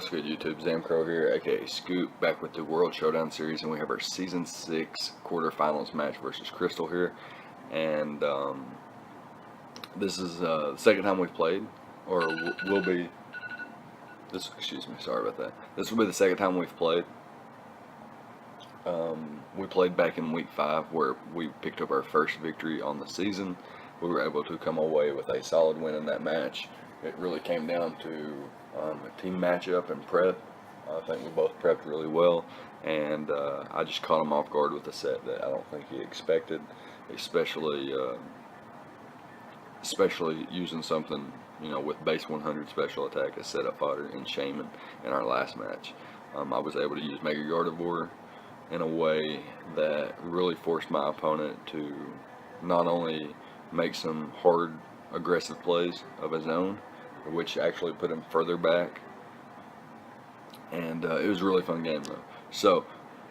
What's good, YouTube? Zamcrow here, aka Scoop, back with the World Showdown Series, and we have our Season 6 quarterfinals match versus Crystal here. And this is the second time we've played, or will be. Excuse me, sorry about that. This will be the second time we've played. We played back in week 5 where we picked up our first victory on the season. We were able to come away with a solid win in that match. It really came down to a team matchup and prep. I think we both prepped really well, and I just caught him off guard with a set that I don't think he expected, especially using something, with base 100 special attack as setup fodder in Shaman in our last match. I was able to use Mega Gardevoir in a way that really forced my opponent to not only make some hard, aggressive plays of his own, which actually put him further back, and it was a really fun game though. So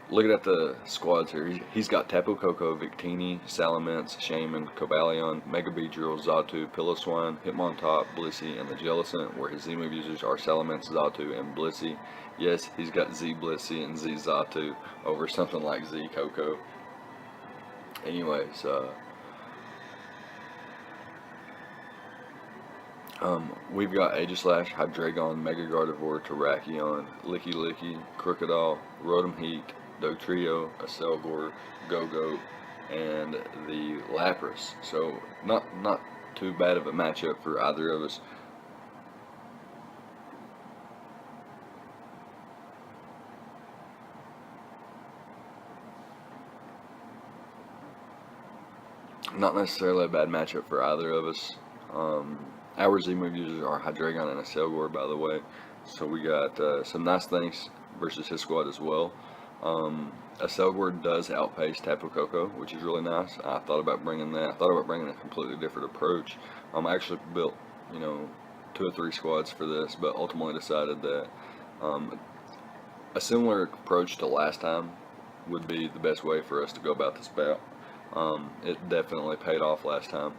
looking at the squads here, he's got Tapu Koko, Victini, Salamence, Shaman, Cobalion, Mega Beedrill, Xatu, Piloswine, Hitmontop, Blissey, and the Jellicent, where his Z-move users are Salamence, Xatu, and Blissey. Yes, he's got Z Blissey and Z Xatu over something like Z Koko. Anyways, we've got Aegislash, Hydreigon, Mega Gardevoir, Terrakion, Licky Licky, Crocodile, Rotom Heat, Dugtrio, Acelgor, Go-Go, and the Lapras. So not too bad of a matchup for either of us. Not necessarily a bad matchup for either of us. Our Z-move users are Hydreigon and Acelgor, by the way. So we got some nice things versus his squad as well. Acelgor does outpace Tapu Koko, which is really nice. I thought about bringing that. I thought about bringing a completely different approach. I actually built, 2 or 3 squads for this, but ultimately decided that a similar approach to last time would be the best way for us to go about this bout. It definitely paid off last time.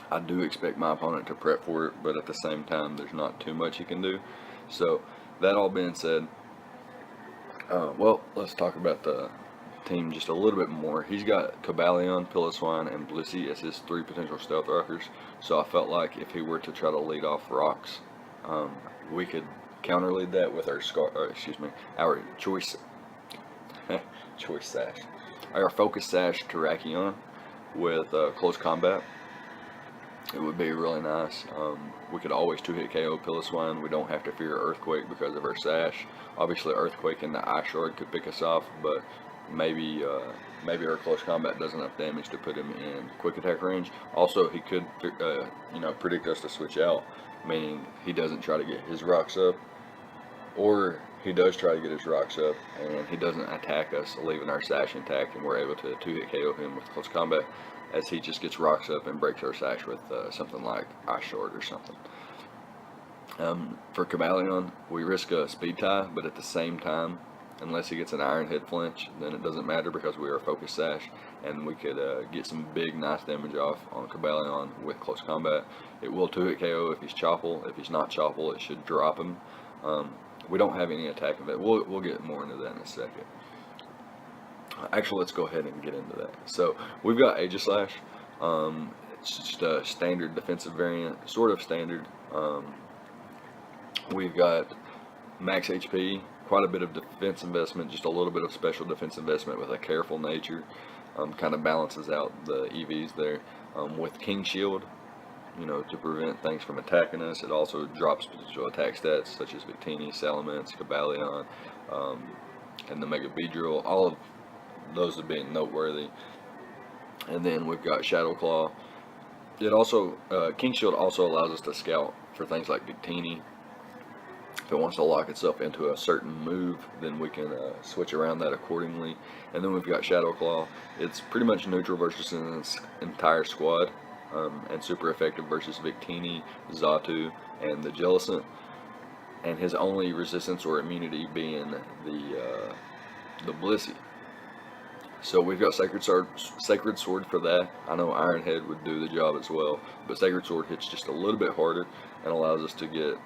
I do expect my opponent to prep for it, but at the same time, there's not too much he can do. So, that all being said, well, let's talk about the team just a little bit more. He's got Cobalion, Piloswine, and Blissey as his 3 potential Stealth Rockers. So I felt like if he were to try to lead off rocks, we could counter lead that with our our choice sash, our focus sash Terrakion with close combat. It would be really nice. We could always 2-hit KO Piloswine. We don't have to fear Earthquake because of our sash. Obviously, Earthquake and the Ice Shard could pick us off, but maybe our close combat does enough damage to put him in quick attack range. Also, he could, predict us to switch out, meaning he doesn't try to get his rocks up, or he does try to get his rocks up and he doesn't attack us, leaving our sash intact, and we're able to 2-hit KO him with close combat, as he just gets rocks up and breaks our sash with something like Ice Shard or something. For Cobalion, we risk a speed tie, but at the same time, unless he gets an Iron Head flinch, then it doesn't matter because we are focus sash, and we could get some big nice damage off on Cobalion with close combat. It will 2-hit KO if he's Chople. If he's not Chople, it should drop him. We don't have any attack of it. We'll get more into that in a second. Actually, let's go ahead and get into that. So we've got Aegislash. It's just a standard defensive variant, sort of standard. We've got max HP, quite a bit of defense investment, just a little bit of special defense investment with a careful nature. Kind of balances out the EVs there. With King Shield, to prevent things from attacking us. It also drops potential attack stats such as Victini, Salamence, Cobalion, and the Mega Beedrill. All of those are being noteworthy. And then we've got Shadow Claw. It also, King Shield also allows us to scout for things like Victini. If it wants to lock itself into a certain move, then we can switch around that accordingly. And then we've got Shadow Claw. It's pretty much neutral versus an entire squad, and super effective versus Victini, Xatu, and the Jellicent. And his only resistance or immunity being the Blissey. So we've got Sacred Sword for that. I know Iron Head would do the job as well, but Sacred Sword hits just a little bit harder and allows us to get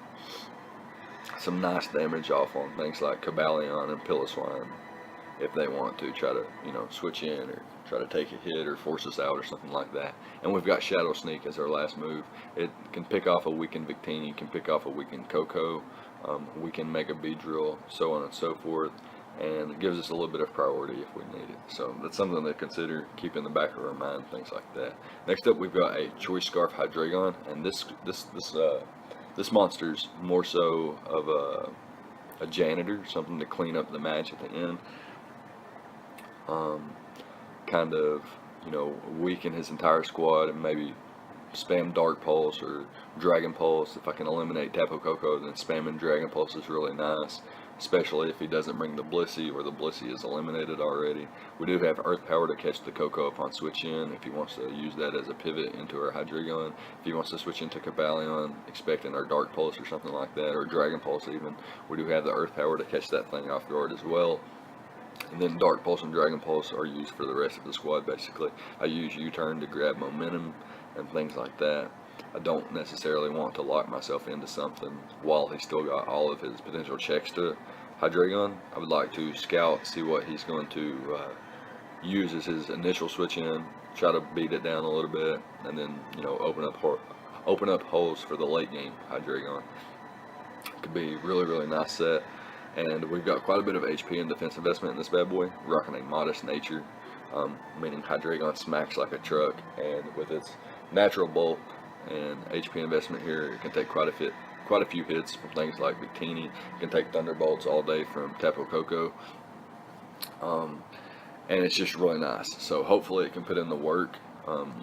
some nice damage off on things like Crawdaunts and Piloswine if they want to try to, switch in or try to take a hit or force us out or something like that. And we've got Shadow Sneak as our last move. It can pick off a weakened Victini, can pick off a weakened Coco, weakened Mega Beedrill, so on and so forth, and it gives us a little bit of priority if we need it. So that's something to consider, keep in the back of our mind, things like that. Next up, we've got a Choice Scarf Hydreigon, and this monster's more so of a janitor, something to clean up the match at the end. Kind of, weaken his entire squad and maybe spam Dark Pulse or Dragon Pulse. If I can eliminate Tapu Koko, then spamming Dragon Pulse is really nice, especially if he doesn't bring the Blissey or the Blissey is eliminated already. We do have Earth Power to catch the Koko upon switch in if he wants to use that as a pivot into our Hydreigon. If he wants to switch into Crawdaunts, expecting our Dark Pulse or something like that, or Dragon Pulse even, we do have the Earth Power to catch that thing off guard as well. And then Dark Pulse and Dragon Pulse are used for the rest of the squad, basically. I use U-Turn to grab momentum and things like that. I don't necessarily want to lock myself into something while he's still got all of his potential checks to Hydreigon. I would like to scout, see what he's going to use as his initial switch in, try to beat it down a little bit, and then, open up holes for the late game Hydreigon. Could be really, really nice set. And we've got quite a bit of HP and defense investment in this bad boy, rocking a modest nature, meaning Hydreigon smacks like a truck, and with its natural bulk and HP investment here, it can take quite a few hits from things like Victini. It can take Thunderbolts all day from Tapu Koko, and it's just really nice. So hopefully it can put in the work,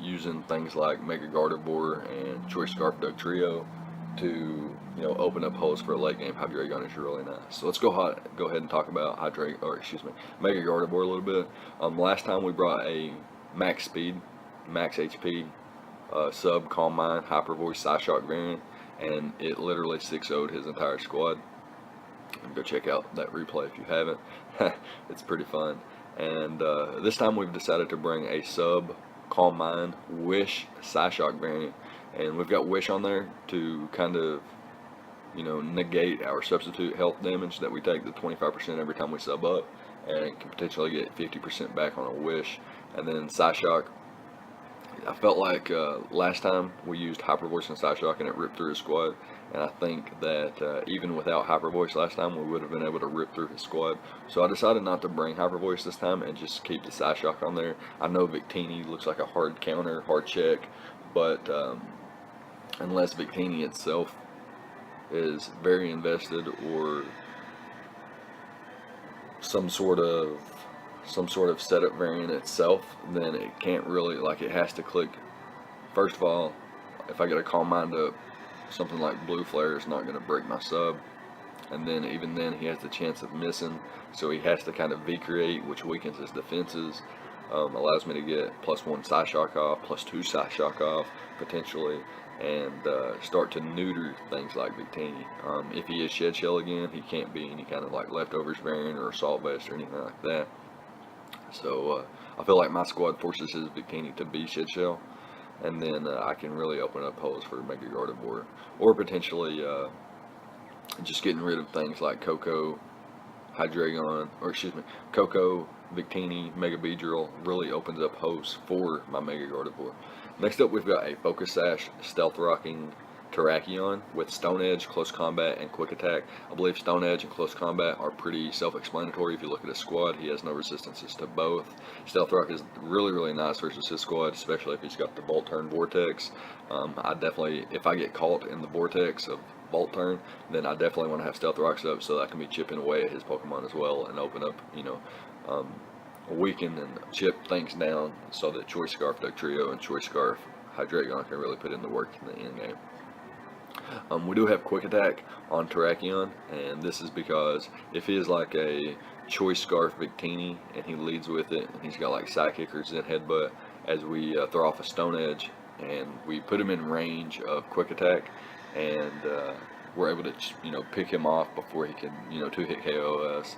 using things like Mega Gardevoir and Choice Scarf Dugtrio to open up holes for a late game Hydreigon is really nice. So let's go ahead and talk about Mega Gardevoir a little bit. Last time we brought a max speed, max HP, sub Calm Mind, Hyper Voice, Psyshock variant, and it literally 6-0'd his entire squad. Go check out that replay if you haven't. It's pretty fun. And this time we've decided to bring a sub Calm Mind, Wish, Psyshock variant. And we've got Wish on there to kind of, negate our substitute health damage that we take, the 25% every time we sub up, and can potentially get 50% back on a Wish. And then Psyshock, I felt like last time we used Hyper Voice and Psyshock and it ripped through his squad. And I think that even without Hyper Voice last time, we would have been able to rip through his squad. So I decided not to bring Hyper Voice this time and just keep the Psyshock on there. I know Victini looks like a hard counter, hard check, but unless Victini itself is very invested or some sort of setup variant itself, then it can't really, it has to click. First of all, if I get a Calm Mind up, something like Blue Flare is not going to break my sub, and then even then he has the chance of missing, so he has to kind of V-create, which weakens his defenses. Allows me to get +1 Psyshock off, +2 Psyshock off potentially, and start to neuter things like Victini. If he is Shed Shell again, he can't be any kind of Leftovers variant or Assault Vest or anything like that. So I feel like my squad forces his Victini to be Shed Shell, and then I can really open up holes for Mega Gardevoir, or potentially just getting rid of things like Coco, Coco, Victini, Mega Beedrill really opens up holes for my Mega Gardevoir. Next up, we've got a Focus Sash Stealth Rocking Terrakion with Stone Edge, Close Combat, and Quick Attack. I believe Stone Edge and Close Combat are pretty self-explanatory. If you look at his squad, he has no resistances to both. Stealth Rock is really, really nice versus his squad, especially if he's got the Bolt Turn Vortex. I definitely, if I get caught in the Vortex of Bolt Turn, then I definitely want to have Stealth Rocks up so that I can be chipping away at his Pokemon as well and open up, weaken and chip things down so that Choice Scarf Dugtrio and Choice Scarf Hydreigon can really put in the work in the end game. We do have Quick Attack on Terrakion, and this is because if he is like a Choice Scarf Victini and he leads with it and he's got Sidekickers and Headbutt, as we throw off a Stone Edge and we put him in range of Quick Attack, and we're able to pick him off before he can 2-hit KO us.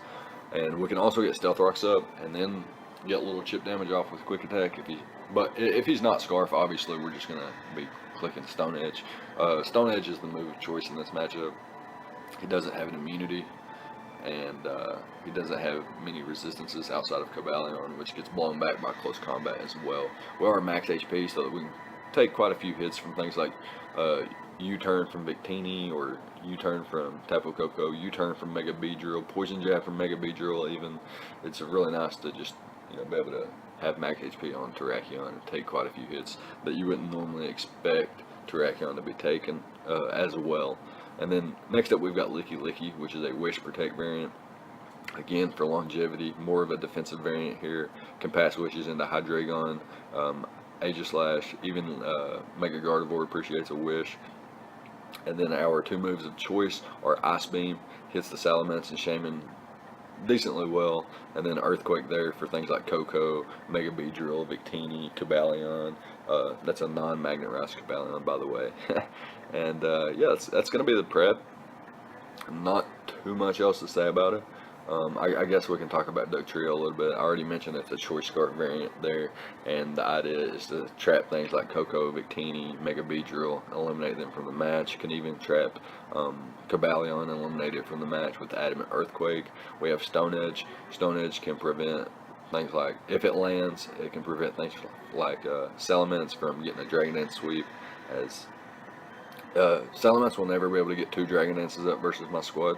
And we can also get Stealth Rocks up and then get a little chip damage off with Quick Attack. If he's not Scarf, obviously we're just gonna be clicking Stone Edge. Stone Edge is the move of choice in this matchup. He doesn't have an immunity, and he doesn't have many resistances outside of Crawdaunts, which gets blown back by close combat as well. We are max HP, so that we can take quite a few hits from things like U-turn from Victini, or U-turn from Tapu Koko, U-turn from Mega Beedrill, Poison Jab from Mega Beedrill even. It's really nice to just, you know, be able to have max HP on Terrakion and take quite a few hits that you wouldn't normally expect Terrakion to be taken as well. And then next up we've got Licky Licky, which is a Wish Protect variant. Again, for longevity, more of a defensive variant here. Can pass wishes into Hydreigon, Aegislash, even Mega Gardevoir appreciates a wish. And then our two moves of choice are Ice Beam, hits the Salamence and Shaman decently well, and then Earthquake there for things like Koko, Mega Beedrill, Victini, Crawdaunts. That's a non-magnetized Crawdaunts, by the way. And yeah, that's going to be the prep. Not too much else to say about it. I guess we can talk about Dugtrio a little bit. I already mentioned it's a Choice Scarf variant there, and the idea is to trap things like Koko, Victini, Mega Beedrill, eliminate them from the match. Can even trap Crawdaunts and eliminate it from the match with Adamant Earthquake. We have Stone Edge. Stone Edge can prevent things like, if it lands, it can prevent things like Salamence from getting a Dragon Dance sweep, as Salamence will never be able to get 2 Dragon Dances up versus my squad.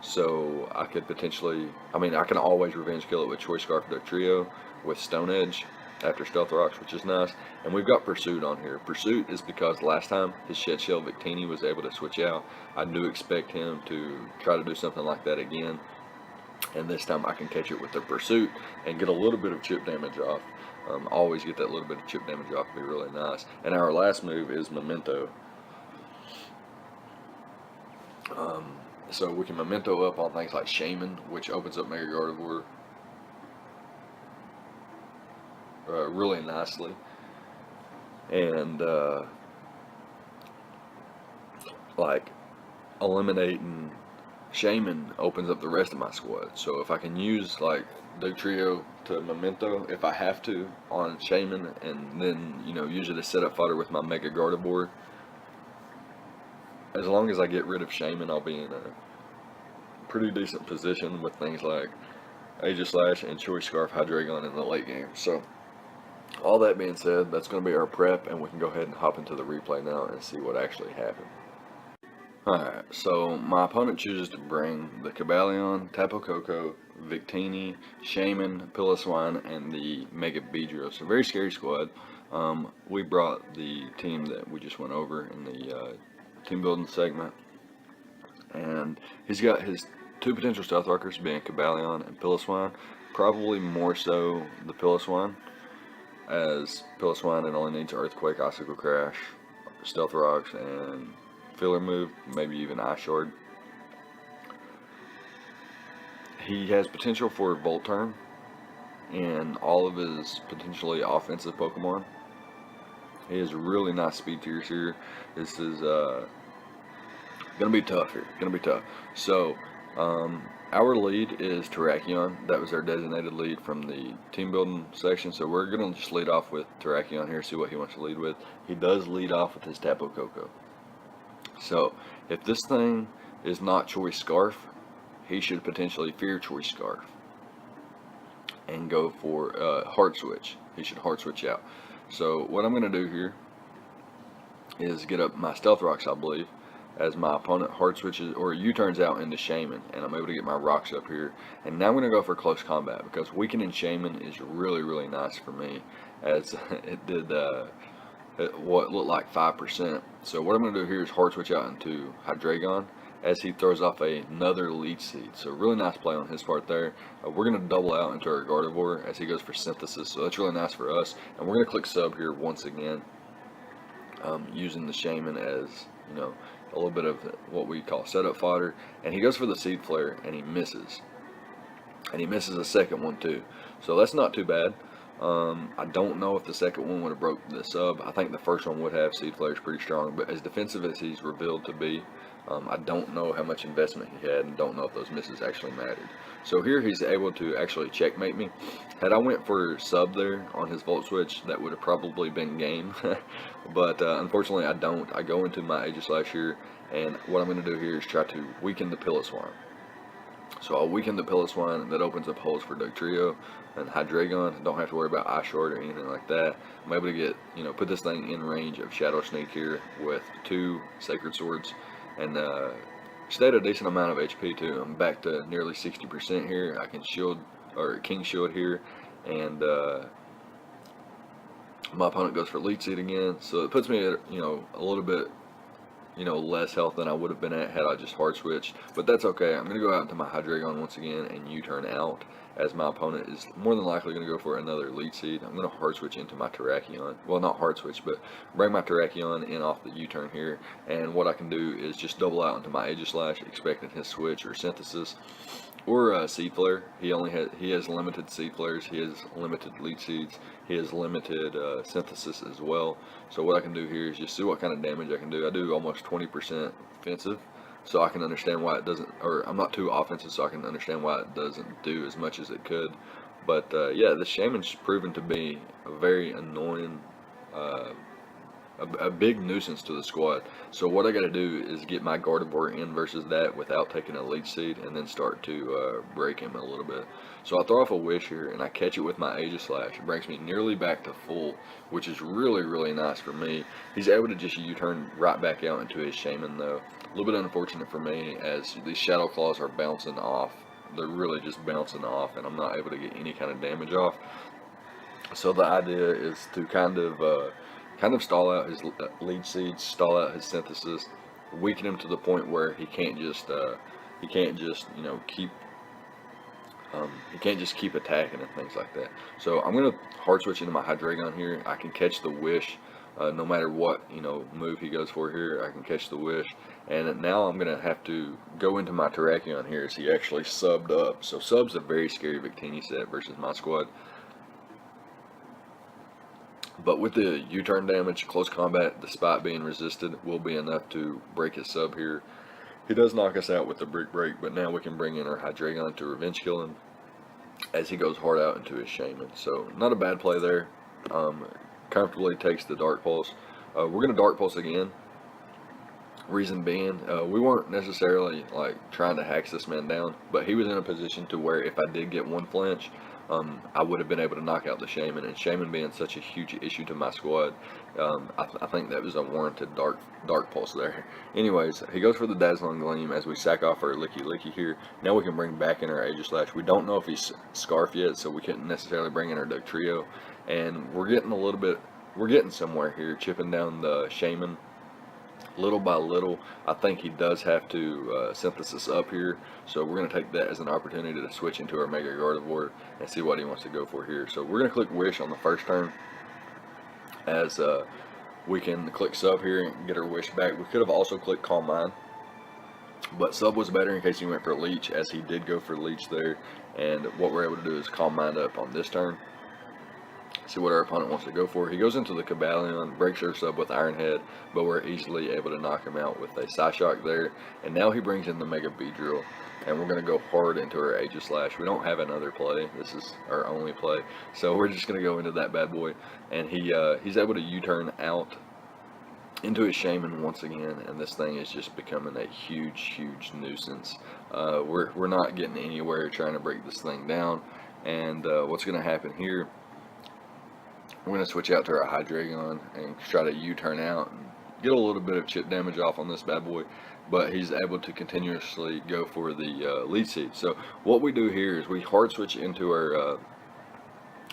So I could potentially, I can always revenge kill it with Choice Scarf Dugtrio with Stone Edge after Stealth Rocks, which is nice. And we've got Pursuit on here. Pursuit is because last time his Shed Shell Victini was able to switch out. I do expect him to try to do something like that again. And this time I can catch it with the Pursuit and get a little bit of chip damage off. Always get that little bit of chip damage off, be really nice. And our last move is Memento. So we can Memento up on things like Shaman, which opens up Mega Gardevoir really nicely. And like eliminating Shaman opens up the rest of my squad. So if I can use like Dugtrio to Memento if I have to on Shaman, and then, you know, use it as setup fodder with my Mega Gardevoir, as long as I get rid of Shaman, I'll be in a pretty decent position with things like Aegislash and Choice Scarf Hydreigon in the late game. So all that being said, that's going to be our prep, and we can go ahead and hop into the replay now and see what actually happened. Alright, so my opponent chooses to bring the Crawdaunts, Tapu Koko, Victini, Shaman, Piloswine, and the Mega Beedrill. So very scary squad. We brought the team that we just went over in the team building segment, and he's got his 2 potential Stealth Rockers being Crawdaunts and Piloswine. Probably more so the Piloswine, as Piloswine it only needs Earthquake, Icicle Crash, Stealth Rocks, and filler move, maybe even Ice Shard. He has potential for Volt Turn in all of his potentially offensive Pokemon. He has really nice speed tiers here. This is gonna be tough here. Gonna be tough. So our lead is Terrakion. That was our designated lead from the team building section. So we're gonna just lead off with Terrakion here. See what he wants to lead with. He does lead off with his Tapu Koko. So if this thing is not Choice Scarf, he should potentially fear Choice Scarf and go for Heart Switch. He should Heart Switch out. So what I'm going to do here is get up my Stealth Rocks, I believe, as my opponent Heart Switches or U-turns out into Shaman, and I'm able to get my rocks up here. And now I'm going to go for close combat, because weakening Shaman is really, really nice for me, as it did what looked like 5%. So what I'm going to do here is Heart Switch out into Hydreigon as he throws off another Leech Seed. So really nice play on his part there. We're going to double out into our Gardevoir as he goes for Synthesis. So that's really nice for us. And we're going to click sub here once again, using the Shaman as, you know, a little bit of what we call setup fodder. And he goes for the Seed Flare and he misses. And he misses a second one too. So that's not too bad. I don't know if the second one would have broke the sub. I think the first one would have. Seed Flare's pretty strong, but as defensive as he's revealed to be, I don't know how much investment he had, and don't know if those misses actually mattered. So here he's able to actually checkmate me. Had I went for sub there on his Volt Switch, that would have probably been game. But unfortunately I don't. I go into my Aegislash here, and what I'm going to do here is try to weaken the Piloswine. So I'll weaken the Piloswine, and that opens up holes for Dugtrio and Hydreigon. Don't have to worry about Eye Shard or anything like that. I'm able to get, put this thing in range of Shadow Sneak here with 2 Sacred Swords, and stay at a decent amount of HP too. I'm back to nearly 60% here. I can shield, or King Shield here, and my opponent goes for Leech Seed again. So it puts me at, a little bit, less health than I would have been at had I just hard switched, but that's okay. I'm going to go out into my Hydreigon once again and U-turn out, as my opponent is more than likely going to go for another Leech Seed. I'm going to hard switch into my Terrakion. Well, not hard switch, but bring my Terrakion in off the U-turn here, and what I can do is just double out into my Aegislash, expecting his switch or Synthesis or Seed Flare. He has limited Seed Flares, he has limited Leech Seeds, he has limited Synthesis as well. So what I can do here is just see what kind of damage I can do. I do almost 20% offensive, so I can understand why it doesn't, or I'm not too offensive, so I can understand why it doesn't do as much as it could. But yeah, the Shaman's proven to be a very annoying, a big nuisance to the squad. So what I got to do is get my Gardevoir in versus that without taking a Leech Seed, and then start to break him a little bit. So I throw off a Wish here, and I catch it with my Aegislash. It brings me nearly back to full, which is really, really nice for me. He's able to just U-turn right back out into his Shaman though. A little bit unfortunate for me, as these Shadow Claws are bouncing off. They're really just bouncing off, and I'm not able to get any kind of damage off. So the idea is to kind of stall out his Leech Seeds, stall out his Synthesis, weaken him to the point where he can't just keep attacking and things like that. So I'm gonna hard switch into my Hydreigon here. I can catch the Wish, no matter what move he goes for here. I can catch the Wish, and now I'm gonna have to go into my Terrakion here as he actually subbed up. So sub's a very scary Victini set versus my squad. But with the U-turn damage, close combat, despite being resisted, will be enough to break his sub here. He does knock us out with the Brick Break, but now we can bring in our Hydreigon to revenge kill him as he goes hard out into his Shaman. So not a bad play there. Comfortably takes the Dark Pulse. We're going to Dark Pulse again. Reason being, we weren't necessarily trying to hack this man down, but he was in a position to where if I did get one flinch, I would have been able to knock out the Shaman, and Shaman being such a huge issue to my squad, I think that was a warranted dark Pulse there. Anyways, he goes for the Dazzling Gleam as we sack off our Licky here. Now we can bring back in our Aegislash. We don't know if he's Scarf yet, so we couldn't necessarily bring in our Dugtrio, and we're getting somewhere here, chipping down the Shaman. Little by little. I think he does have to Synthesis up here, so we're going to take that as an opportunity to switch into our Mega Gardevoir and see what he wants to go for here. So we're going to click Wish on the first turn, as we can click Sub here and get our Wish back. We could have also clicked Calm Mind, but Sub was better in case he went for Leech, as he did go for Leech there, and what we're able to do is Calm Mind up on this turn. See what our opponent wants to go for. He goes into the Cobalion, breaks our sub with Iron Head, but we're easily able to knock him out with a Psyshock there. And now he brings in the Mega Beedrill, and we're going to go hard into our Aegislash. We don't have another play. This is our only play, so we're just going to go into that bad boy. And he's able to U-turn out into his Shaman once again, and this thing is just becoming a huge nuisance. We're not getting anywhere trying to break this thing down. And what's going to happen here, we're going to switch out to our Hydreigon and try to U-turn out and get a little bit of chip damage off on this bad boy, but he's able to continuously go for the Leech Seed. So what we do here is we hard switch into our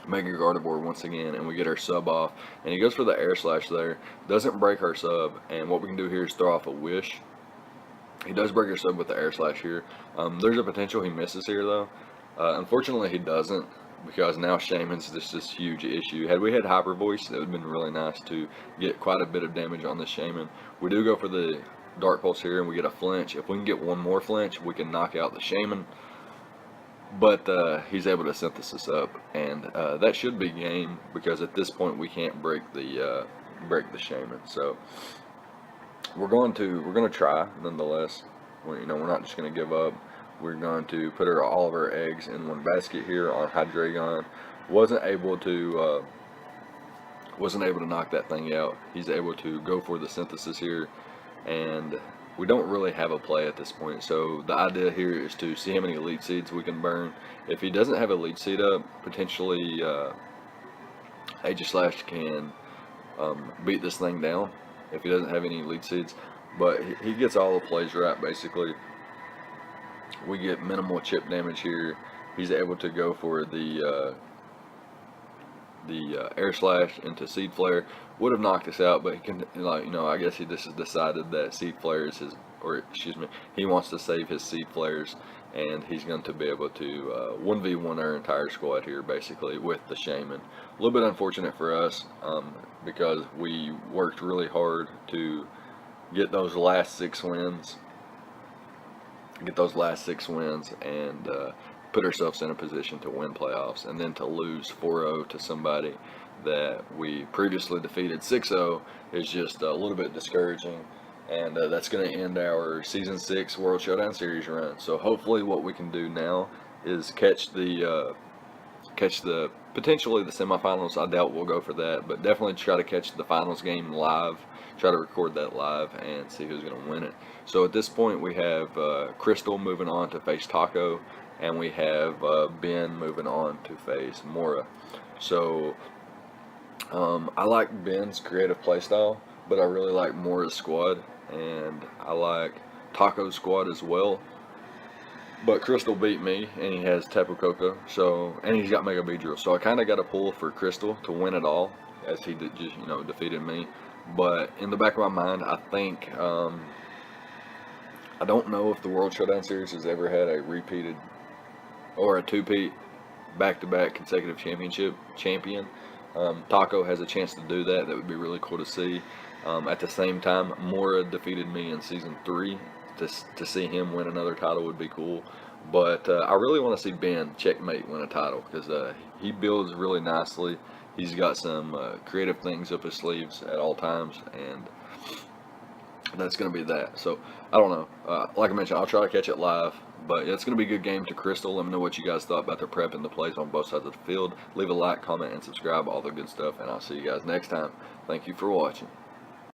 Mega Gardevoir once again, and we get our sub off, and he goes for the Air Slash there, doesn't break our sub, and what we can do here is throw off a Wish. He does break our sub with the Air Slash here. There's a potential he misses here though. Unfortunately he doesn't, because now Shaman's just this huge issue. Had we had Hyper Voice, that would have been really nice to get quite a bit of damage on the Shaman. We do go for the Dark Pulse here, and we get a flinch. If we can get one more flinch, we can knock out the Shaman. but he's able to synthesis up, and that should be game, because at this point we can't break the shaman. So we're going to try nonetheless. We're not just going to give up. We're going to put all of our eggs in one basket here on Hydreigon. Wasn't able to knock that thing out. He's able to go for the synthesis here, and we don't really have a play at this point. So the idea here is to see how many elite seeds we can burn. If he doesn't have elite seed up, potentially Aegislash can beat this thing down if he doesn't have any elite seeds. But he gets all the plays right, basically. We get minimal chip damage here. He's able to go for the air slash into seed flare. Would have knocked us out, but he can, I guess he just has decided that seed flare is his, or excuse me, he wants to save his seed flares, and he's going to be able to 1v1 our entire squad here, basically, with the shaman. A little bit unfortunate for us, because we worked really hard to get those last 6 wins. And put ourselves in a position to win playoffs, and then to lose 4-0 to somebody that we previously defeated 6-0 is just a little bit discouraging, and that's going to end our Season 6 World Showdown Series run. So hopefully what we can do now is catch the potentially the semifinals. I doubt we'll go for that, but definitely try to catch the finals game live, try to record that live, and see who's going to win it. So at this point we have Crystal moving on to face Taco, and we have Ben moving on to face Mora. So I like Ben's creative playstyle, but I really like Mora's squad, and I like Taco's squad as well. But Crystal beat me, and he has Tapu Koko, and he's got Mega Beedrill. So I kind of got a pull for Crystal to win it all, as he just defeated me. But in the back of my mind, I think I don't know if the World Showdown Series has ever had a repeated or a two-peat back-to-back consecutive championship champion. Taco has a chance to do that. That would be really cool to see. At the same time, Mora defeated me in Season 3. To see him win another title would be cool. But I really want to see Ben checkmate win a title, because he builds really nicely. He's got some creative things up his sleeves at all times, and that's going to be that. So I don't know. Like I mentioned, I'll try to catch it live. But it's going to be a good game to Crystal. Let me know what you guys thought about their prep and the plays on both sides of the field. Leave a like, comment, and subscribe, all the good stuff. And I'll see you guys next time. Thank you for watching.